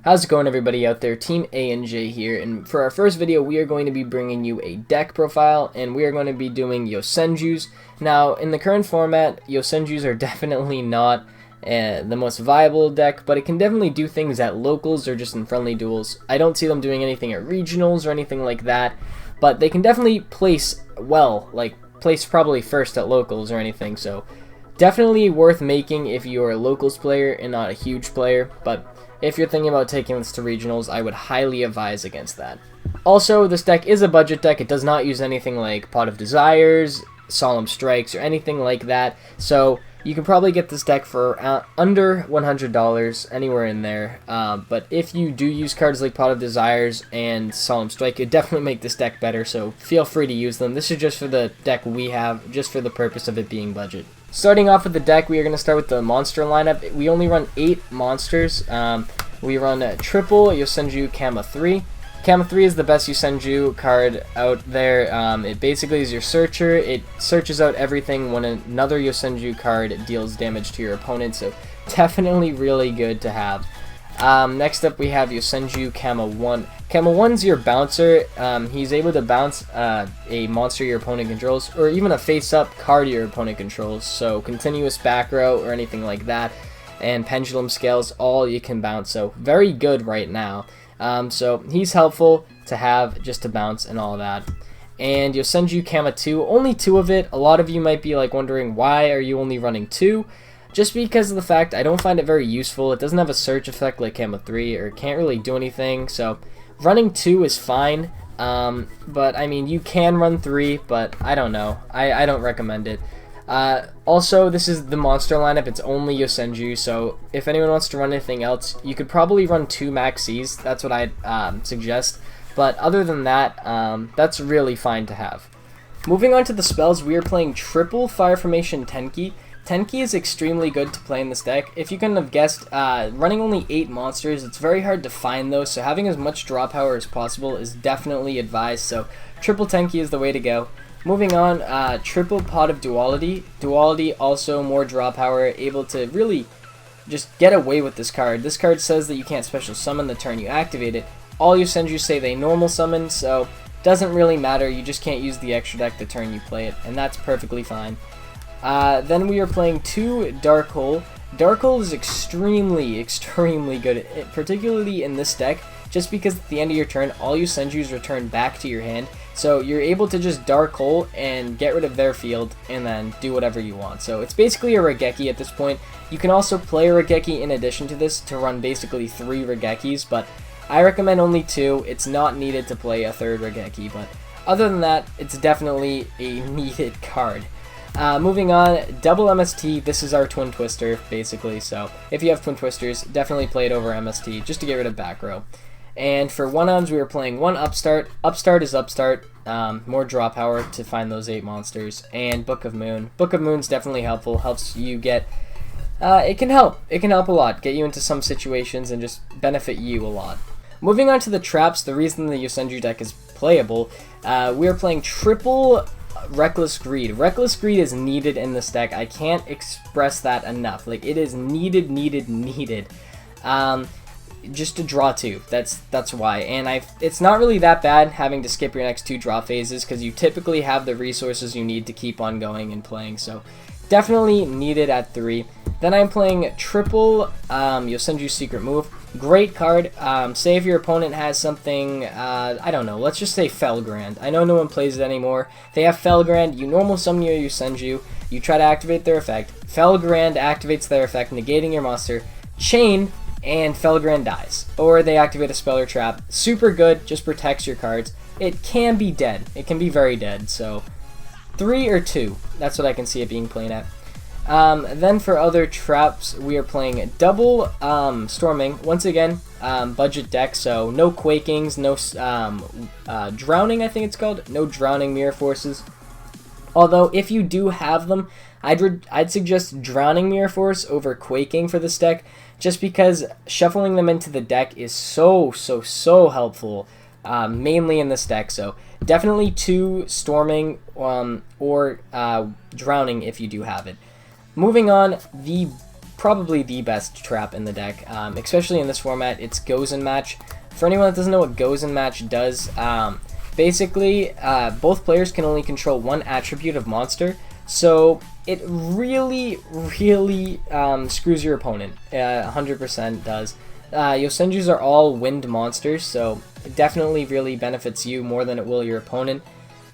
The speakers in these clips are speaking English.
How's it going, everybody out there? Team A and J here, and for our first video we are going to be bringing you a deck profile, and we are going to be doing Yosenjus. Now, in the current format, Yosenjus are definitely not the most viable deck, but it can definitely do things at locals or just in friendly duels. I don't see them doing anything at regionals or anything like that, but they can definitely place well, like place probably first at locals or anything, so definitely worth making if you're a locals player and not a huge player, but if you're thinking about taking this to regionals, I would highly advise against that. Also, this deck is a budget deck. It does not use anything like Pot of Desires, Solemn Strikes, or anything like that, so you can probably get this deck for under $100, anywhere in there. But if you do use cards like Pot of Desires and Solemn Strike, it definitely make this deck better, so feel free to use them. This is just for the deck we have, just for the purpose of it being budget. Starting off with the deck, we are going to start with the monster lineup. We only run 8 monsters. We run a triple Yosenju Kama 3. Kama 3 is the best Yosenju card out there. It basically is your searcher. It searches out everything when another Yosenju card deals damage to your opponent, so definitely really good to have. Next up we have Yosenju Kama 1. Kama 1's your bouncer. He's able to bounce a monster your opponent controls, or even a face-up card your opponent controls, so continuous back row or anything like that, and pendulum scales, all you can bounce, so very good right now. So he's helpful to have just to bounce and all that. And Yosenju Kama 2, only 2 of it. A lot of you might be like wondering, why are you only running 2? Just because of the fact I don't find it very useful. It doesn't have a search effect like Kama 3, or can't really do anything, so running 2 is fine. But I mean, you can run 3, but I don't know. I don't recommend it. Also, this is the monster lineup. It's only Yosenju, so if anyone wants to run anything else, you could probably run 2 Maxis. That's what I'd suggest. But other than that, that's really fine to have. Moving on to the spells, we are playing triple Fire Formation Tenki. Tenki is extremely good to play in this deck. If you couldn't have guessed, running only 8 monsters, it's very hard to find those, so having as much draw power as possible is definitely advised, so triple Tenki is the way to go. Moving on, triple Pot of Duality. Duality, also more draw power, able to really just get away with this card. This card says that you can't special summon the turn you activate it. All Yosenju say they normal summon, so doesn't really matter, you just can't use the extra deck the turn you play it, and that's perfectly fine. Then we are playing 2 Dark Hole. Dark Hole is extremely good, particularly in this deck, just because at the end of your turn, all Yosenjus return back to your hand, so you're able to just Dark Hole and get rid of their field, and then do whatever you want. So it's basically a Regeki at this point. You can also play a Regeki in addition to this to run basically 3 Regekis, but I recommend only 2. It's not needed to play a 3rd Regeki, but other than that, it's definitely a needed card. Moving on, double MST. This is our Twin Twister, basically, so if you have Twin Twisters, definitely play it over MST, just to get rid of back row. And for 1-ons, we are playing 1 Upstart. Upstart is Upstart, more draw power to find those 8 monsters, and Book of Moon. Book of Moon's definitely helpful, helps you get, it can help a lot, get you into some situations and just benefit you a lot. Moving on to the traps, the reason the Yosenju deck is playable, we are playing triple Reckless Greed. Reckless Greed is needed in this deck. I can't express that enough. Like, it is needed. Just to draw 2. That's why. And it's not really that bad having to skip your next 2 draw phases, because you typically have the resources you need to keep on going and playing. So definitely needed at 3. Then I'm playing triple Yosenju Secret Move. Great card. Say if your opponent has something, I don't know, let's just say Felgrand. I know no one plays it anymore. They have Felgrand, you normal summon your Yosenju, you try to activate their effect, Felgrand activates their effect, negating your monster, chain, and Felgrand dies. Or they activate a spell or trap. Super good, just protects your cards. It can be dead. It can be very dead, so 3 or 2. That's what I can see it being played at. Then for other traps, we are playing double Storming. Once again, budget deck, so no Quakings, no Drowning, I think it's called. No Drowning Mirror Forces. Although, if you do have them, I'd suggest Drowning Mirror Force over Quaking for this deck, just because shuffling them into the deck is so helpful, mainly in this deck. So definitely 2 Storming or Drowning if you do have it. Moving on, the probably the best trap in the deck, especially in this format. It's Gozen Match. For anyone that doesn't know what Gozen Match does, basically, both players can only control one attribute of monster, so it really screws your opponent. 100% does. Yosenjus are all wind monsters, so it definitely really benefits you more than it will your opponent.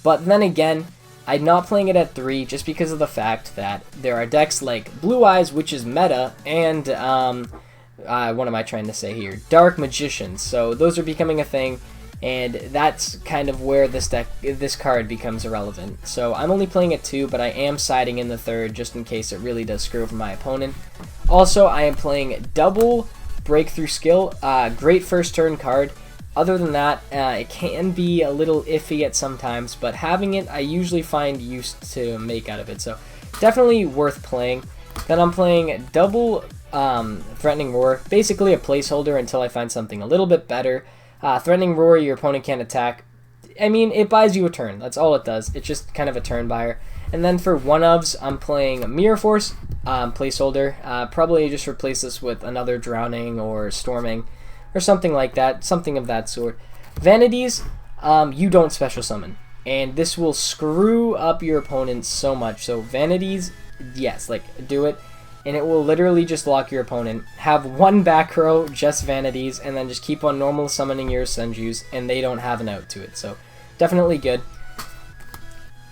But then again, I'm not playing it at 3 just because of the fact that there are decks like Blue Eyes, which is meta, and what am I trying to say here? Dark Magicians. So those are becoming a thing, and that's kind of where this card becomes irrelevant. So I'm only playing at 2, but I am siding in the 3rd just in case it really does screw over my opponent. Also, I am playing double Breakthrough Skill. Great first turn card. Other than that, it can be a little iffy at sometimes, but having it, I usually find use to make out of it. So definitely worth playing. Then I'm playing double Threatening Roar, basically a placeholder until I find something a little bit better. Threatening Roar, your opponent can't attack. I mean, it buys you a turn. That's all it does. It's just kind of a turn buyer. And then for one-ofs, I'm playing Mirror Force, placeholder. Probably just replace this with another Drowning or Storming or something like that, something of that sort. Vanities, you don't special summon, and this will screw up your opponent so much. So Vanities, yes, like, do it, and it will literally just lock your opponent. Have one back row, just Vanities, and then just keep on normal summoning your Yosenjus, and they don't have an out to it. So definitely good.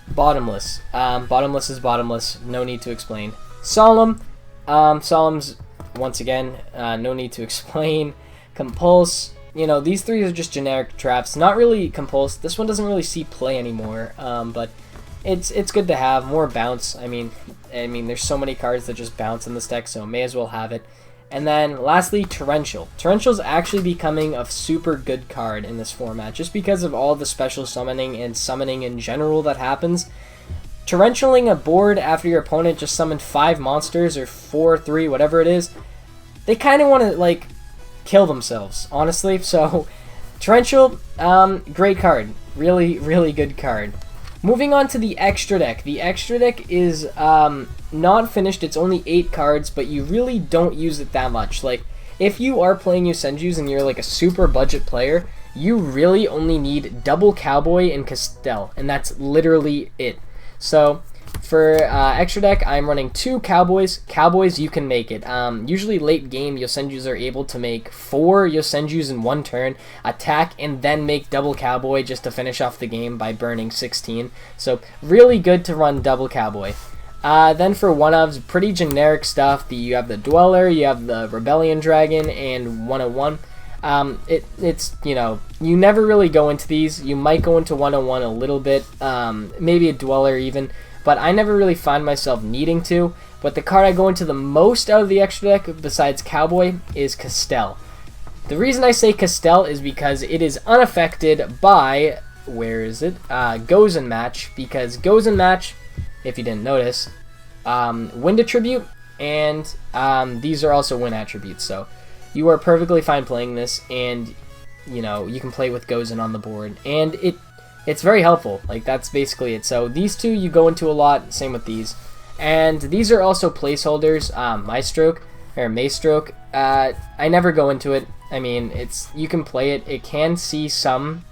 Bottomless. Bottomless is Bottomless. No need to explain. Solemn. Solemn's, once again, no need to explain. Compulse. You know, these three are just generic traps. Not really Compulse. This one doesn't really see play anymore, but it's good to have. More bounce. I mean, there's so many cards that just bounce in this deck, so may as well have it. And then, lastly, Torrential. Torrential's actually becoming a super good card in this format, just because of all the special summoning and summoning in general that happens. Torrentialing a board after your opponent just summoned 5 monsters, or 4, 3, whatever it is, they kind of want to, like, kill themselves, honestly. So, Torrential, great card. Really good card. Moving on to the extra deck. The extra deck is not finished. It's only 8 cards, but you really don't use it that much. Like, if you are playing Yosenjus and you're like a super budget player, you really only need double Cowboy and Castel, and that's literally it. So for extra deck, I'm running 2 Cowboys. Cowboys, you can make it. Usually late game, Yosenjus are able to make 4 Yosenjus in one turn, attack, and then make double Cowboy just to finish off the game by burning 16. So really good to run double Cowboy. Then for one-ofs, pretty generic stuff. You have the Dweller, you have the Rebellion Dragon, and 101. It's, you know, you never really go into these. You might go into 101 a little bit, maybe a Dweller even, but I never really find myself needing to. But the card I go into the most out of the extra deck, besides Cowboy, is Castel. The reason I say Castel is because it is unaffected by, where is it? Gozen Match, because Gozen Match, if you didn't notice, wind attribute, and these are also wind attributes, so you are perfectly fine playing this, and you know, you can play with Gozen on the board, and it's very helpful. Like, that's basically it. So these two you go into a lot, same with these. And these are also placeholders. Maestroke, I never go into it. I mean, you can play it. It can see some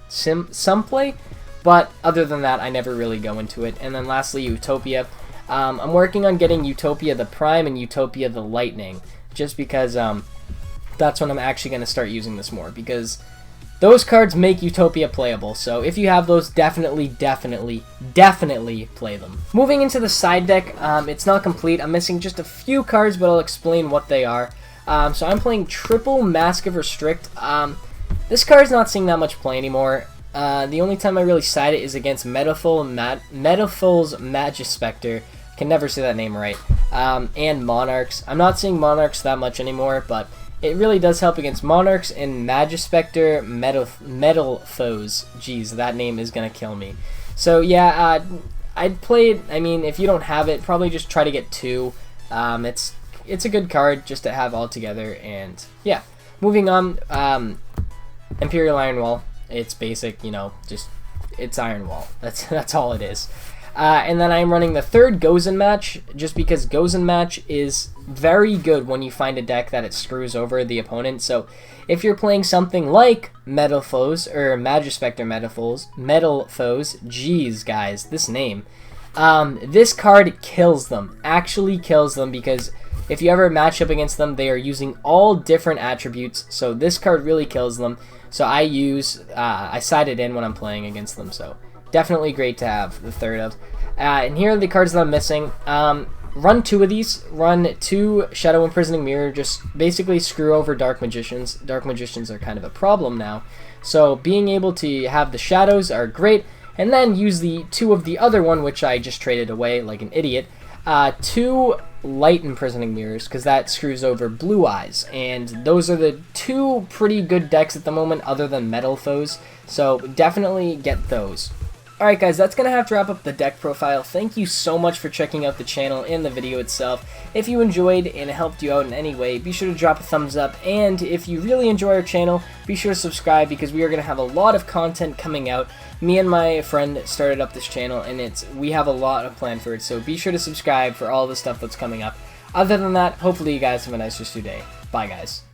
play, but other than that, I never really go into it. And then lastly, Utopia. I'm working on getting Utopia the Prime and Utopia the Lightning, just because that's when I'm actually going to start using this more, because those cards make Utopia playable. So if you have those, definitely play them. Moving into the side deck, it's not complete. I'm missing just a few cards, but I'll explain what they are. So I'm playing triple Mask of Restrict. This card's not seeing that much play anymore. The only time I really side it is against Metaful's Magispector. Can never say that name right. And Monarchs. I'm not seeing Monarchs that much anymore, but it really does help against Monarchs and Magispector Metal Foes. Jeez, that name is gonna kill me. So yeah, I'd play it. I mean, if you don't have it, probably just try to get 2. It's a good card just to have all together. And yeah, moving on. Imperial Iron Wall. It's basic, you know, just it's Iron Wall. That's all it is. And then I'm running the third Gozen Match, just because Gozen Match is very good when you find a deck that it screws over the opponent. So if you're playing something like Metal Foes, or Magispector Metal Foes, geez guys, this name. This card kills them, actually kills them, because if you ever match up against them, they are using all different attributes, so this card really kills them. So I side it in when I'm playing against them, so definitely great to have the third of. And here are the cards that I'm missing. Run 2 of these. Run 2 Shadow-Imprisoning Mirror. Just basically screw over Dark Magicians. Dark Magicians are kind of a problem now. So being able to have the Shadows are great. And then use the 2 of the other one, which I just traded away like an idiot. 2 Light-Imprisoning Mirrors, because that screws over Blue Eyes. And those are the 2 pretty good decks at the moment, other than Metal Foes. So definitely get those. Alright guys, that's going to have to wrap up the deck profile. Thank you so much for checking out the channel and the video itself. If you enjoyed and it helped you out in any way, be sure to drop a thumbs up. And if you really enjoy our channel, be sure to subscribe, because we are going to have a lot of content coming out. Me and my friend started up this channel, and we have a lot of planned for it. So be sure to subscribe for all the stuff that's coming up. Other than that, hopefully you guys have a nice rest of your day. Bye guys.